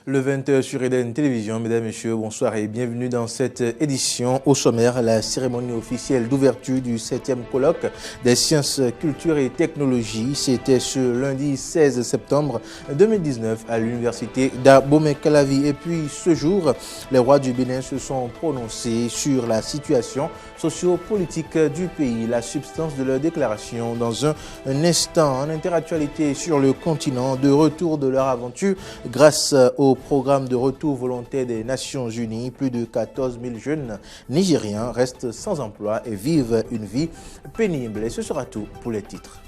Le 20h sur Eden Télévision. Mesdames, Messieurs, bonsoir et bienvenue dans cette édition. Au sommaire, la cérémonie officielle d'ouverture du 7e colloque des sciences, culture et technologies. C'était ce lundi 16 septembre 2019 à l'université d'Abomey-Calavi. Et puis ce jour, les rois du Bénin se sont prononcés sur la situation socio-politique du pays. La substance de leur déclaration dans un instant. En interactualité sur le continent, de retour de leur aventure grâce au programme de retour volontaire des Nations Unies. Plus de 14 000 jeunes Nigériens restent sans emploi et vivent une vie pénible. Et ce sera tout pour les titres.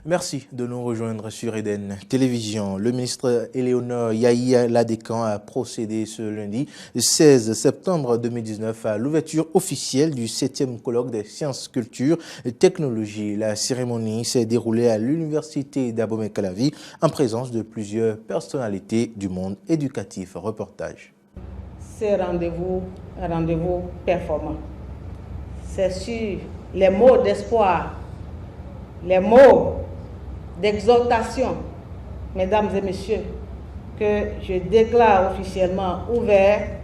Merci de nous rejoindre sur Eden Télévision. Le ministre Eleonore Yahi Ladekan a procédé ce lundi 16 septembre 2019 à l'ouverture officielle du 7e colloque des sciences, culture et technologies. La cérémonie s'est déroulée à l'université d'Abomey-Calavi en présence de plusieurs personnalités du monde éducatif. Reportage. C'est un rendez-vous performant. C'est sur les mots d'espoir, les mots d'exhortation, mesdames et messieurs, que je déclare officiellement ouvert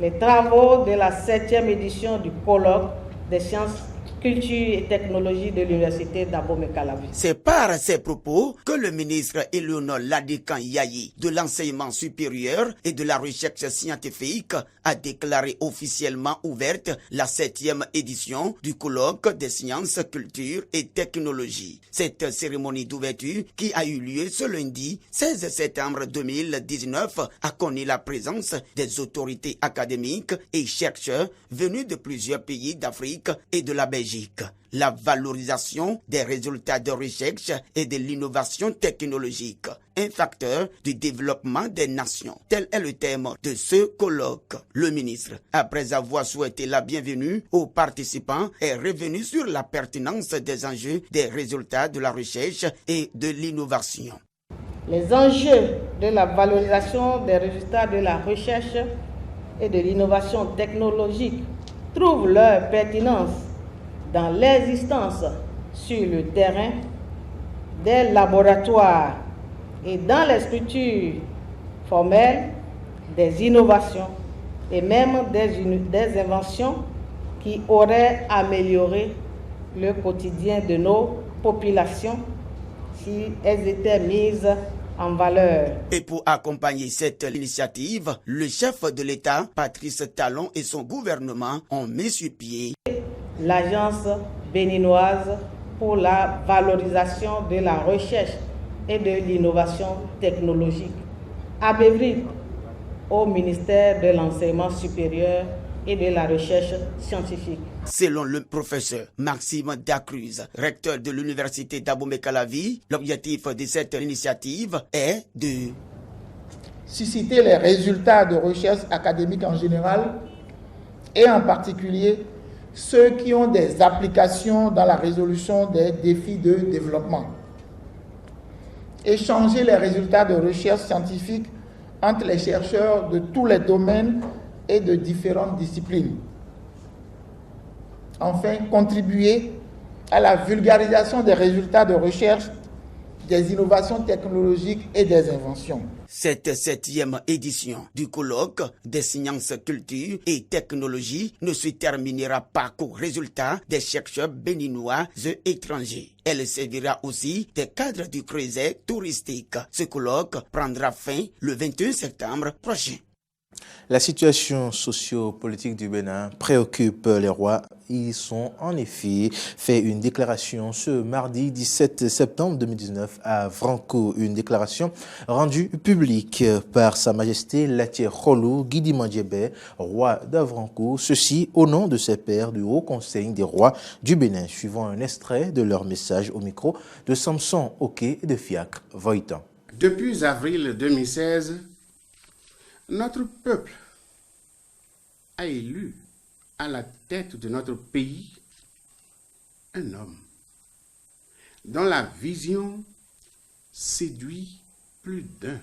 les travaux de la 7e édition du colloque des sciences, culture et technologies de l'université d'Abomey-Calavi. C'est par ces propos que le ministre Eleonore Ladekan Yahi de l'enseignement supérieur et de la recherche scientifique a déclaré officiellement ouverte la 7e édition du colloque des sciences, culture et technologies. Cette cérémonie d'ouverture qui a eu lieu ce lundi 16 septembre 2019 a connu la présence des autorités académiques et chercheurs venus de plusieurs pays d'Afrique et de la Belgique. La valorisation des résultats de recherche et de l'innovation technologique, un facteur du développement des nations. Tel est le thème de ce colloque. Le ministre, après avoir souhaité la bienvenue aux participants, est revenu sur la pertinence des enjeux des résultats de la recherche et de l'innovation. Les enjeux de la valorisation des résultats de la recherche et de l'innovation technologique trouvent leur pertinence dans l'existence sur le terrain des laboratoires et dans les structures formelles des innovations et même des inventions qui auraient amélioré le quotidien de nos populations si elles étaient mises en valeur. Et pour accompagner cette initiative, le chef de l'État, Patrice Talon, et son gouvernement ont mis sur pied l'Agence béninoise pour la valorisation de la recherche et de l'innovation technologique, ABEVRIT, au ministère de l'Enseignement supérieur et de la recherche scientifique. Selon le professeur Maxime Dacruz, recteur de l'université d'Abomey-Calavi, l'objectif de cette initiative est de susciter les résultats de recherche académique en général et en particulier ceux qui ont des applications dans la résolution des défis de développement. Échanger les résultats de recherche scientifique entre les chercheurs de tous les domaines et de différentes disciplines. Enfin, contribuer à la vulgarisation des résultats de recherche, des innovations technologiques et des inventions. Cette 7e édition du colloque des sciences, culture et technologies ne se terminera pas qu'aux résultats des chercheurs béninois et étrangers. Elle servira aussi des cadres du creuset touristique. Ce colloque prendra fin le 21 septembre prochain. La situation socio-politique du Bénin préoccupe les rois. Ils ont en effet fait une déclaration ce mardi 17 septembre 2019 à Vranko. Une déclaration rendue publique par Sa Majesté Latie Kholou Guidi Mandjébé, roi d'Avranko. Ceci au nom de ses pairs du Haut Conseil des rois du Bénin. Suivant un extrait de leur message au micro de Samson Oké et de Fiacre Voitan. Depuis avril 2016, notre peuple a élu à la tête de notre pays un homme dont la vision séduit plus d'un.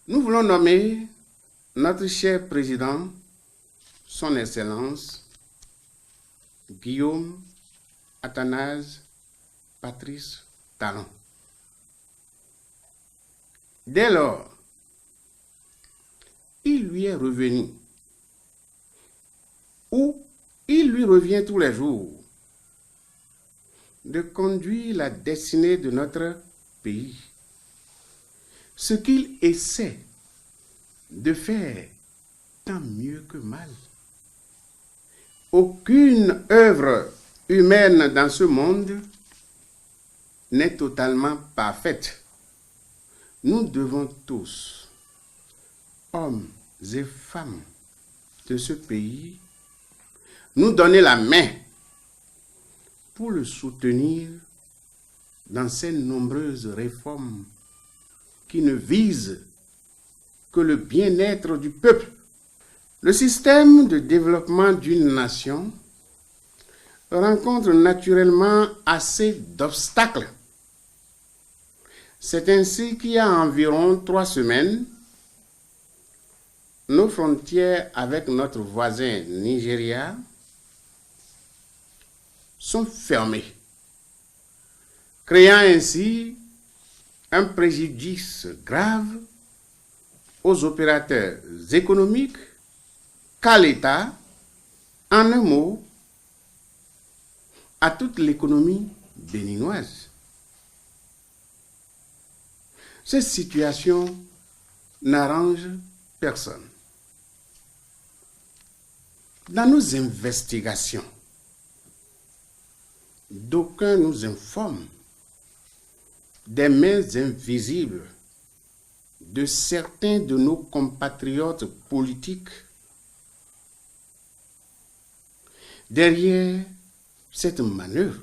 Nous voulons nommer notre cher président, son Excellence Guillaume Athanase Patrice Talon. Dès lors, il lui est revenu, ou il lui revient tous les jours, de conduire la destinée de notre pays. Ce qu'il essaie de faire tant mieux que mal. Aucune œuvre humaine dans ce monde n'est totalement parfaite. Nous devons tous, hommes et femmes de ce pays, nous donner la main pour le soutenir dans ces nombreuses réformes qui ne visent que le bien-être du peuple. Le système de développement d'une nation rencontre naturellement assez d'obstacles. C'est ainsi qu'il y a environ 3 semaines, nos frontières avec notre voisin Nigeria sont fermées, créant ainsi un préjudice grave aux opérateurs économiques, qu'à l'État, en un mot, à toute l'économie béninoise. Cette situation n'arrange personne. Dans nos investigations, d'aucuns nous informent des mains invisibles de certains de nos compatriotes politiques. Derrière cette manœuvre,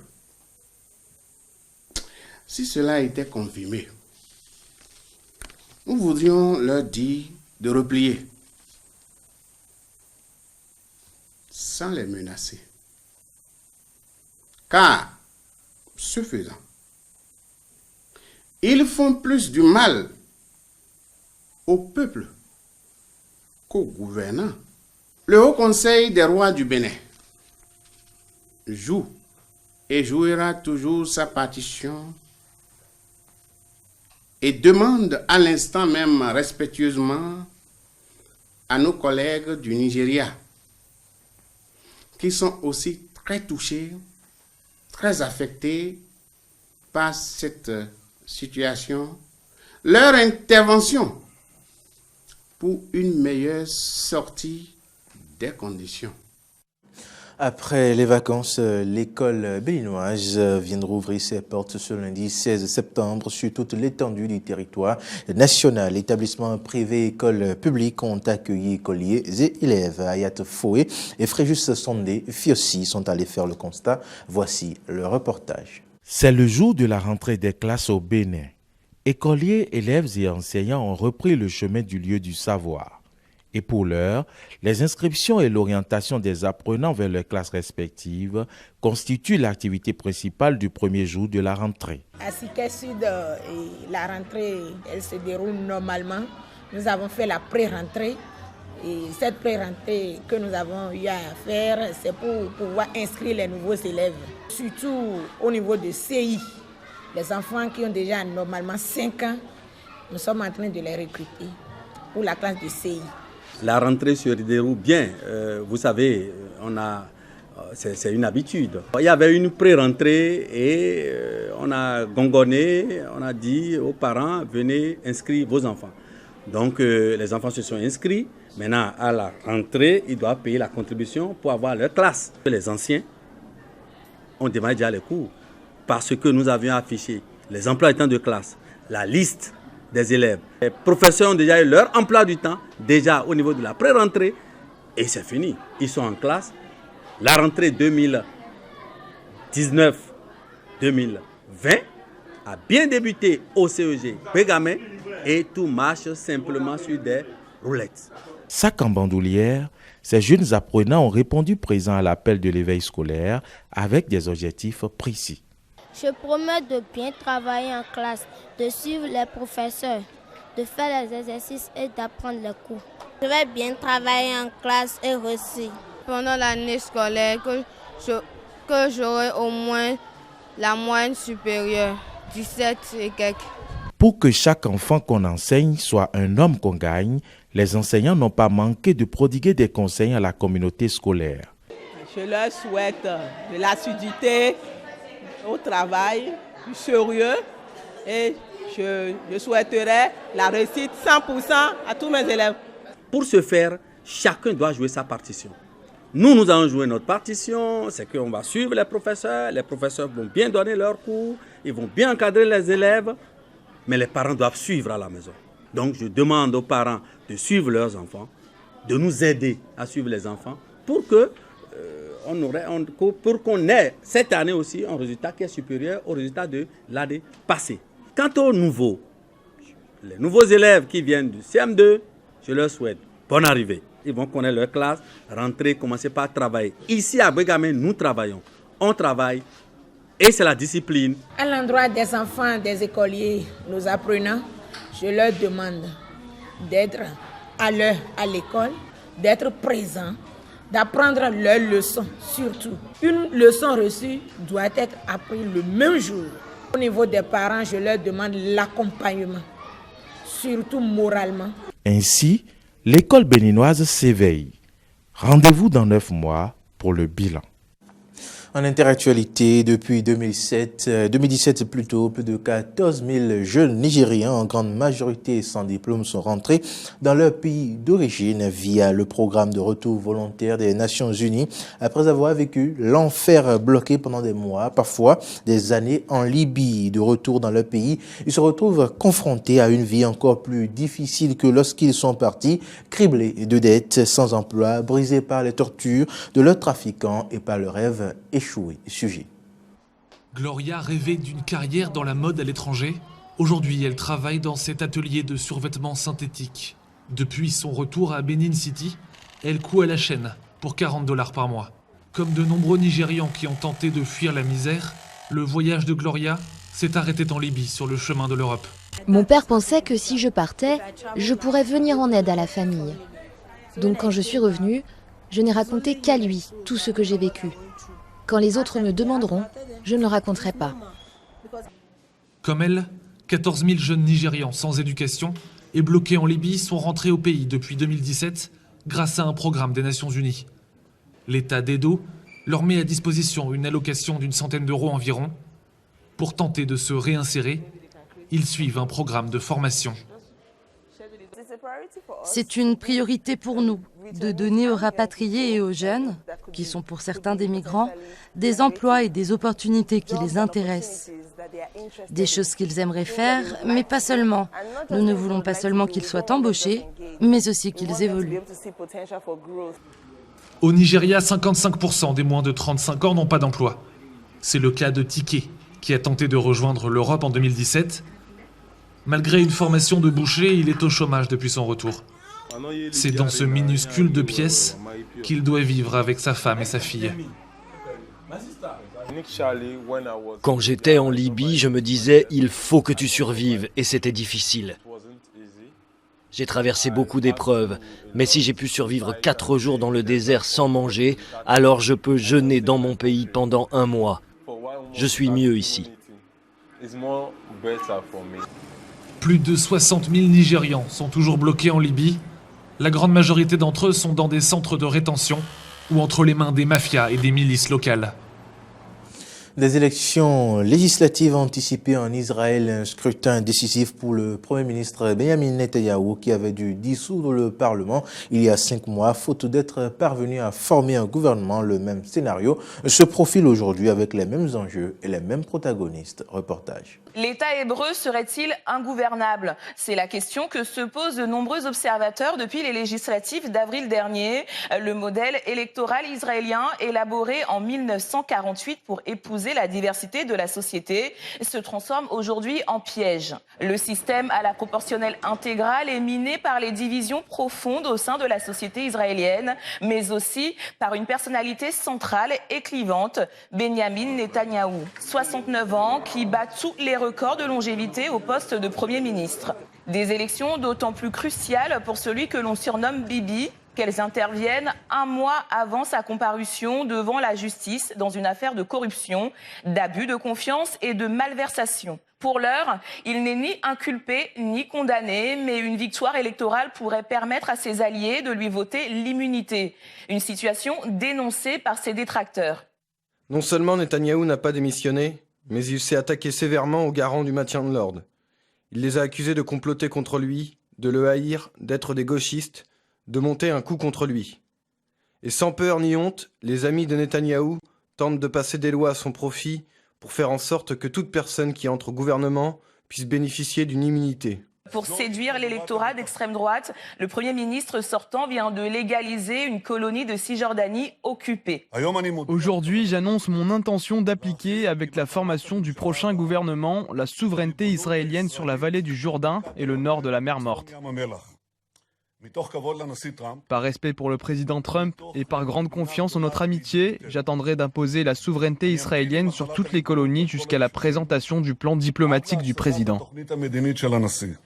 si cela était confirmé, nous voudrions leur dire de replier, sans les menacer. Car, ce faisant, ils font plus du mal au peuple qu'aux gouvernants. Le Haut Conseil des rois du Bénin joue et jouera toujours sa partition et demande à l'instant même respectueusement à nos collègues du Nigeria, qui sont aussi très touchés, très affectés par cette situation, leur intervention pour une meilleure sortie des conditions. Après les vacances, l'école béninoise vient de rouvrir ses portes ce lundi 16 septembre sur toute l'étendue du territoire national. L'établissement privé écoles publiques ont accueilli écoliers et élèves. Ayat Foué et Fréjus Sondé Fiossi sont allés faire le constat. Voici le reportage. C'est le jour de la rentrée des classes au Bénin. Écoliers, élèves et enseignants ont repris le chemin du lieu du savoir. Et pour l'heure, les inscriptions et l'orientation des apprenants vers leurs classes respectives constituent l'activité principale du premier jour de la rentrée. À Siquet Sud, la rentrée elle se déroule normalement. Nous avons fait la pré-rentrée. Et cette pré-rentrée que nous avons eu à faire, c'est pour pouvoir inscrire les nouveaux élèves. Surtout au niveau de CI. Les enfants qui ont déjà normalement 5 ans, nous sommes en train de les recruter pour la classe de CI. La rentrée se déroule bien. Vous savez, c'est une habitude. Il y avait une pré-rentrée et on a gongonné, on a dit aux parents, venez inscrire vos enfants. Donc les enfants se sont inscrits. Maintenant, à la rentrée, ils doivent payer la contribution pour avoir leur classe. Les anciens ont démarré déjà les cours parce que nous avions affiché les emplois du temps de classe, la liste des élèves. Les professeurs ont déjà eu leur emploi du temps, déjà au niveau de la pré-rentrée, et c'est fini. Ils sont en classe. La rentrée 2019-2020 a bien débuté au CEG Bégamé et tout marche simplement sur des roulettes. Sac en bandoulière, ces jeunes apprenants ont répondu présents à l'appel de l'éveil scolaire avec des objectifs précis. Je promets de bien travailler en classe, de suivre les professeurs, de faire les exercices et d'apprendre les cours. Je vais bien travailler en classe et réussir. Pendant l'année scolaire, que j'aurai au moins La moyenne supérieure, 17 et quelques. Pour que chaque enfant qu'on enseigne soit un homme qu'on gagne, les enseignants n'ont pas manqué de prodiguer des conseils à la communauté scolaire. Je leur souhaite de l'assiduité au travail, du sérieux, et je souhaiterais la réussite 100% à tous mes élèves. Pour ce faire, chacun doit jouer sa partition. Nous allons jouer notre partition, c'est qu'on va suivre les professeurs vont bien donner leurs cours, ils vont bien encadrer les élèves, mais les parents doivent suivre à la maison. Donc je demande aux parents de suivre leurs enfants, de nous aider à suivre les enfants pour que pour qu'on ait cette année aussi un résultat qui est supérieur au résultat de l'année passée. Quant aux les nouveaux élèves qui viennent du CM2, je leur souhaite bonne arrivée. Ils vont connaître leur classe, rentrer, commencer par travailler. Ici à Brégamé, nous travaillons. On travaille et c'est la discipline. À l'endroit des enfants, des écoliers, nos apprenants, je leur demande d'être à l'heure à l'école, d'être présents, d'apprendre leurs leçons surtout. Une leçon reçue doit être apprise le même jour. Au niveau des parents, je leur demande l'accompagnement, surtout moralement. Ainsi, l'école béninoise s'éveille. Rendez-vous dans 9 mois pour le bilan. En interactualité, depuis 2017 plutôt, plus de 14 000 jeunes Nigériens, en grande majorité sans diplôme, sont rentrés dans leur pays d'origine via le programme de retour volontaire des Nations Unies, après avoir vécu l'enfer bloqué pendant des mois, parfois des années en Libye. De retour dans leur pays, ils se retrouvent confrontés à une vie encore plus difficile que lorsqu'ils sont partis, criblés de dettes, sans emploi, brisés par les tortures de leurs trafiquants et par le rêve échoué. Sujet. Gloria rêvait d'une carrière dans la mode à l'étranger. Aujourd'hui, elle travaille dans cet atelier de survêtements synthétiques. Depuis son retour à Benin City, elle coud à la chaîne pour $40 par mois. Comme de nombreux Nigérians qui ont tenté de fuir la misère, le voyage de Gloria s'est arrêté en Libye sur le chemin de l'Europe. Mon père pensait que si je partais, je pourrais venir en aide à la famille. Donc quand je suis revenue, je n'ai raconté qu'à lui tout ce que j'ai vécu. Quand les autres me demanderont, je ne raconterai pas. Comme elle, 14 000 jeunes Nigérians sans éducation et bloqués en Libye sont rentrés au pays depuis 2017 grâce à un programme des Nations Unies. L'État d'Edo leur met à disposition une allocation d'une centaine d'euros environ. Pour tenter de se réinsérer, ils suivent un programme de formation. C'est une priorité pour nous de donner aux rapatriés et aux jeunes, qui sont pour certains des migrants, des emplois et des opportunités qui les intéressent. Des choses qu'ils aimeraient faire, mais pas seulement. Nous ne voulons pas seulement qu'ils soient embauchés, mais aussi qu'ils évoluent. Au Nigeria, 55% des moins de 35 ans n'ont pas d'emploi. C'est le cas de Tike, qui a tenté de rejoindre l'Europe en 2017. Malgré une formation de boucher, il est au chômage depuis son retour. C'est dans ce minuscule de pièces qu'il doit vivre avec sa femme et sa fille. Quand j'étais en Libye, je me disais « il faut que tu survives » et c'était difficile. J'ai traversé beaucoup d'épreuves, mais si j'ai pu survivre 4 jours dans le désert sans manger, alors je peux jeûner dans mon pays pendant 1 mois. Je suis mieux ici. Plus de 60 000 Nigérians sont toujours bloqués en Libye. La grande majorité d'entre eux sont dans des centres de rétention ou entre les mains des mafias et des milices locales. Des élections législatives anticipées en Israël, un scrutin décisif pour le Premier ministre Benjamin Netanyahou qui avait dû dissoudre le Parlement il y a 5 mois, faute d'être parvenu à former un gouvernement. Le même scénario se profile aujourd'hui avec les mêmes enjeux et les mêmes protagonistes. Reportage. L'État hébreu serait-il ingouvernable? C'est la question que se posent de nombreux observateurs depuis les législatives d'avril dernier. Le modèle électoral israélien, élaboré en 1948 pour épouser la diversité de la société, se transforme aujourd'hui en piège. Le système à la proportionnelle intégrale est miné par les divisions profondes au sein de la société israélienne, mais aussi par une personnalité centrale et clivante, Benjamin Netanyahou, 69 ans, qui bat tous les record de longévité au poste de Premier ministre. Des élections d'autant plus cruciales pour celui que l'on surnomme Bibi, qu'elles interviennent un mois avant sa comparution devant la justice dans une affaire de corruption, d'abus de confiance et de malversation. Pour l'heure, il n'est ni inculpé ni condamné, mais une victoire électorale pourrait permettre à ses alliés de lui voter l'immunité. Une situation dénoncée par ses détracteurs. Non seulement Netanyahou n'a pas démissionné, mais il s'est attaqué sévèrement aux garants du maintien de l'ordre. Il les a accusés de comploter contre lui, de le haïr, d'être des gauchistes, de monter un coup contre lui. Et sans peur ni honte, les amis de Netanyahou tentent de passer des lois à son profit pour faire en sorte que toute personne qui entre au gouvernement puisse bénéficier d'une immunité. Pour séduire l'électorat d'extrême droite, le Premier ministre sortant vient de légaliser une colonie de Cisjordanie occupée. Aujourd'hui, j'annonce mon intention d'appliquer, avec la formation du prochain gouvernement, la souveraineté israélienne sur la vallée du Jourdain et le nord de la mer Morte. Par respect pour le président Trump et par grande confiance en notre amitié, j'attendrai d'imposer la souveraineté israélienne sur toutes les colonies jusqu'à la présentation du plan diplomatique du président.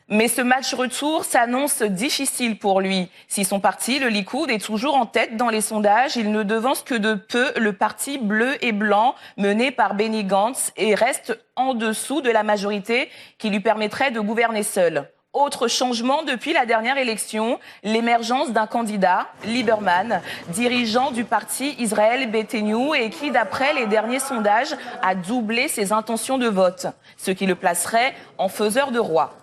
Mais ce match retour s'annonce difficile pour lui. Si son parti, le Likoud, est toujours en tête dans les sondages, il ne devance que de peu le parti bleu et blanc mené par Benny Gantz et reste en dessous de la majorité qui lui permettrait de gouverner seul. Autre changement depuis la dernière élection, l'émergence d'un candidat, Lieberman, dirigeant du parti Israël Beiteinu et qui, d'après les derniers sondages, a doublé ses intentions de vote, ce qui le placerait en faiseur de roi.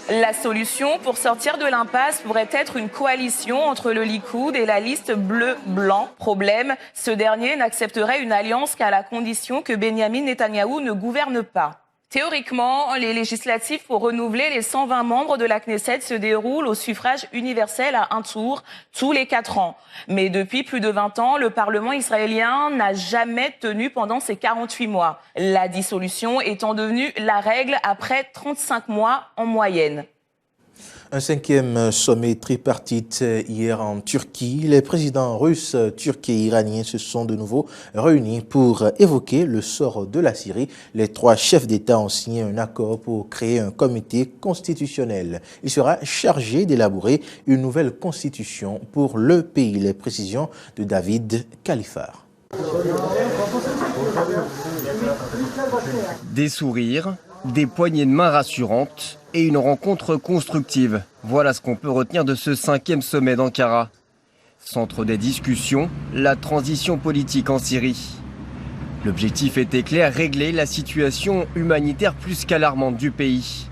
La solution pour sortir de l'impasse pourrait être une coalition entre le Likoud et la liste bleu-blanc. Problème, ce dernier n'accepterait une alliance qu'à la condition que Benyamin Netanyahou ne gouverne pas. Théoriquement, les législatives pour renouveler les 120 membres de la Knesset se déroulent au suffrage universel à un tour tous les 4 ans. Mais depuis plus de 20 ans, le Parlement israélien n'a jamais tenu pendant ces 48 mois. La dissolution étant devenue la règle après 35 mois en moyenne. Un 5e sommet tripartite hier en Turquie. Les présidents russes, turcs et iraniens se sont de nouveau réunis pour évoquer le sort de la Syrie. Les 3 chefs d'État ont signé un accord pour créer un comité constitutionnel. Il sera chargé d'élaborer une nouvelle constitution pour le pays. Les précisions de David Khalifar. Des sourires, des poignées de main rassurantes et une rencontre constructive. Voilà ce qu'on peut retenir de ce 5e sommet d'Ankara. Centre des discussions, la transition politique en Syrie. L'objectif était clair, régler la situation humanitaire plus qu'alarmante du pays.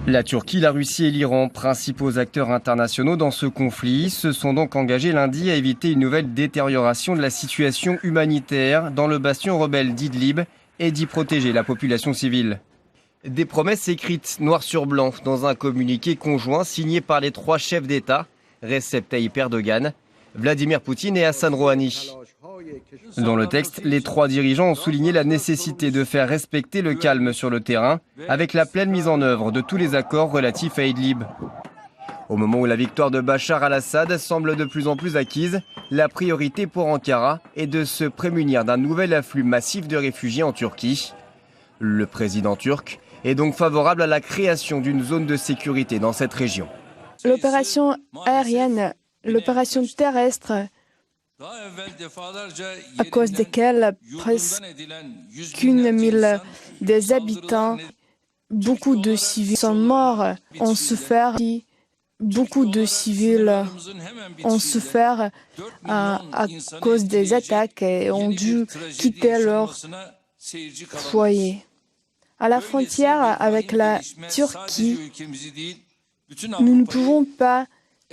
La Turquie, la Russie et l'Iran, principaux acteurs internationaux dans ce conflit, se sont donc engagés lundi à éviter une nouvelle détérioration de la situation humanitaire dans le bastion rebelle d'Idlib et d'y protéger la population civile. Des promesses écrites noir sur blanc dans un communiqué conjoint signé par les 3 chefs d'État, Recep Tayyip Erdogan, Vladimir Poutine et Hassan Rouhani. Dans le texte, les 3 dirigeants ont souligné la nécessité de faire respecter le calme sur le terrain avec la pleine mise en œuvre de tous les accords relatifs à Idlib. Au moment où la victoire de Bachar al-Assad semble de plus en plus acquise, la priorité pour Ankara est de se prémunir d'un nouvel afflux massif de réfugiés en Turquie. Le président turc est donc favorable à la création d'une zone de sécurité dans cette région. L'opération aérienne, l'opération terrestre, à cause desquelles presque 1 000 des habitants, beaucoup de civils sont morts, ont souffert. Beaucoup de civils ont souffert à cause des attaques et ont dû quitter leur foyer. À la frontière avec la Turquie, nous ne pouvons pas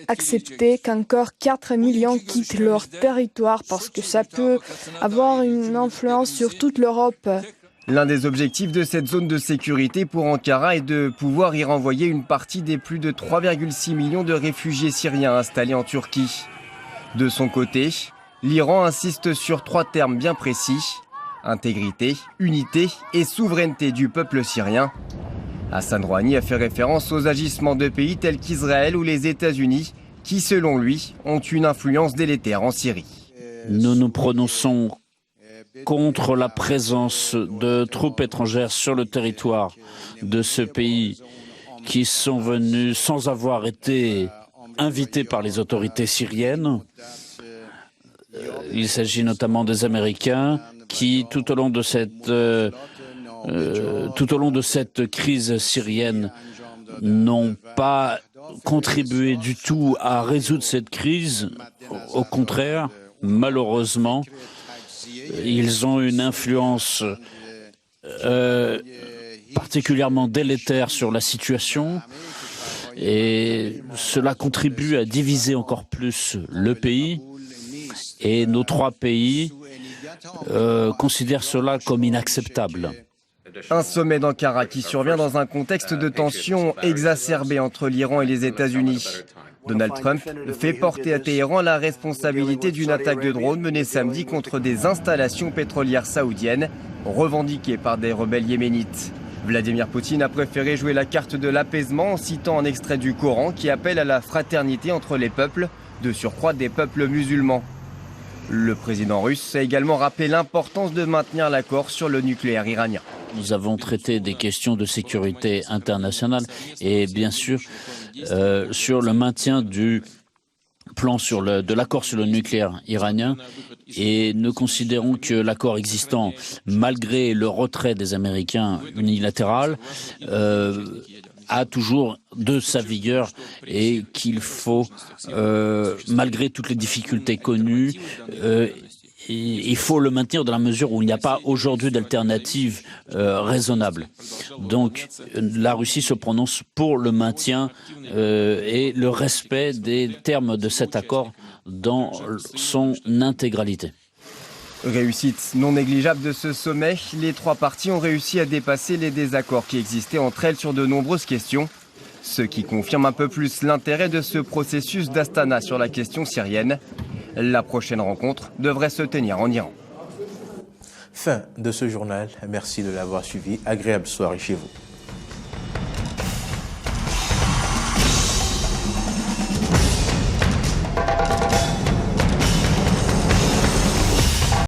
accepter qu'encore 4 millions quittent leur territoire parce que ça peut avoir une influence sur toute l'Europe. L'un des objectifs de cette zone de sécurité pour Ankara est de pouvoir y renvoyer une partie des plus de 3,6 millions de réfugiés syriens installés en Turquie. De son côté, l'Iran insiste sur 3 termes bien précis: intégrité, unité et souveraineté du peuple syrien. Hassan Rouhani a fait référence aux agissements de pays tels qu'Israël ou les États-Unis qui, selon lui, ont une influence délétère en Syrie. Nous nous prononçons contre la présence de troupes étrangères sur le territoire de ce pays qui sont venus sans avoir été invités par les autorités syriennes. Il s'agit notamment des Américains qui, tout au long de cette crise syrienne, n'ont pas contribué du tout à résoudre cette crise. Au contraire, malheureusement, ils ont une influence particulièrement délétère sur la situation et cela contribue à diviser encore plus le pays. Et nos 3 pays considèrent cela comme inacceptable. Un sommet d'Ankara qui survient dans un contexte de tension exacerbée entre l'Iran et les États-Unis. Donald Trump fait porter à Téhéran la responsabilité d'une attaque de drone menée samedi contre des installations pétrolières saoudiennes revendiquées par des rebelles yéménites. Vladimir Poutine a préféré jouer la carte de l'apaisement en citant un extrait du Coran qui appelle à la fraternité entre les peuples, de surcroît des peuples musulmans. Le président russe a également rappelé l'importance de maintenir l'accord sur le nucléaire iranien. Nous avons traité des questions de sécurité internationale et bien sûr sur le maintien du plan de l'accord sur le nucléaire iranien et nous considérons que l'accord existant, malgré le retrait des Américains unilatéral, a toujours de sa vigueur et qu'il faut, malgré toutes les difficultés connues, il faut le maintenir dans la mesure où il n'y a pas aujourd'hui d'alternative raisonnable. Donc la Russie se prononce pour le maintien et le respect des termes de cet accord dans son intégralité. Réussite non négligeable de ce sommet, les 3 parties ont réussi à dépasser les désaccords qui existaient entre elles sur de nombreuses questions, ce qui confirme un peu plus l'intérêt de ce processus d'Astana sur la question syrienne. La prochaine rencontre devrait se tenir en Iran. Fin de ce journal. Merci de l'avoir suivi. Agréable soirée chez vous.